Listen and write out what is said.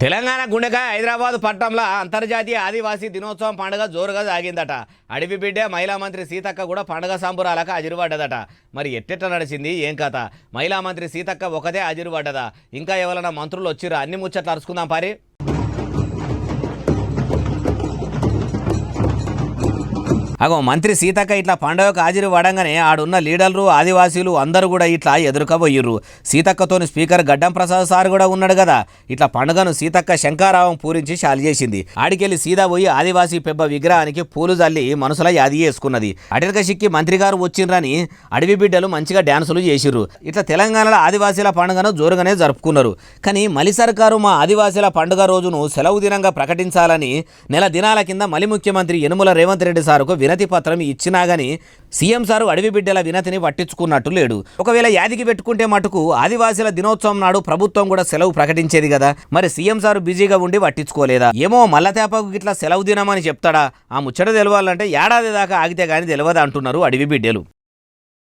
తెలంగాణ గుండెకాయ హైదరాబాద్ పట్టణంలో అంతర్జాతీయ ఆదివాసీ దినోత్సవం పండుగ జోరుగా సాగిందట. అడవి బిడ్డ మహిళా మంత్రి సీతక్క కూడా పండుగ సంబురాలకు అజిరుపడ్డదట. మరి ఎట్టెట్ట నడిచింది ఏం కథ? మహిళా మంత్రి సీతక్క ఒకదే అజిరుపడ్డదా? ఇంకా ఎవరైనా మంత్రులు వచ్చిరా? అన్ని ముచ్చట్లు అరుచుకుందాం పారి. అగో మంత్రి సీతక్క ఇట్లా పండుగకు హాజరు పడంగానే ఆడున్న లీడర్లు ఆదివాసీలు అందరూ కూడా ఇట్లా ఎదురుకపోయిర్రు. సీతక్కతోని స్పీకర్ గడ్డం ప్రసాద్ సార్ కూడా ఉన్నాడు కదా. ఇట్లా పండుగను సీతక్క శంకారావం పూరించి షాలి చేసింది. ఆడికెళ్ళి సీదా పోయి ఆదివాసీ పెబ్బ విగ్రహానికి పూలు జల్లి మనసులో యాది చేసుకున్నది. అటెనక సిక్కి మంత్రి గారు వచ్చిండ్రని అడవి బిడ్డలు మంచిగా డ్యాన్సులు చేసిర్రు. ఇట్లా తెలంగాణలో ఆదివాసీల పండుగను జోరుగానే జరుపుకున్నారు. కానీ మలి సర్కారు మా ఆదివాసీల పండుగ రోజును సెలవు దినంగా ప్రకటించాలని నెల దినాల కింద మలి ముఖ్యమంత్రి యనుమల రేవంత్ రెడ్డి సార్కు వినతి పత్రం ఇచ్చినా గానీ సీఎం సారు అడవి బిడ్డల వినతిని పట్టించుకున్నట్టు లేడు. ఒకవేళ యాదికి పెట్టుకుంటే మటుకు ఆదివాసీల దినోత్సవం నాడు ప్రభుత్వం కూడా సెలవు ప్రకటించేది కదా. మరి సీఎం సారు బిజీగా ఉండి పట్టించుకోలేదా? ఏమో మల్లతేపకు ఇట్లా సెలవు దినం అని చెప్తాడా? ఆ ముచ్చట తెలవాలంటే ఏడాది దాకా ఆగితే గానీ తెలియదు అంటున్నారు అడవి బిడ్డలు.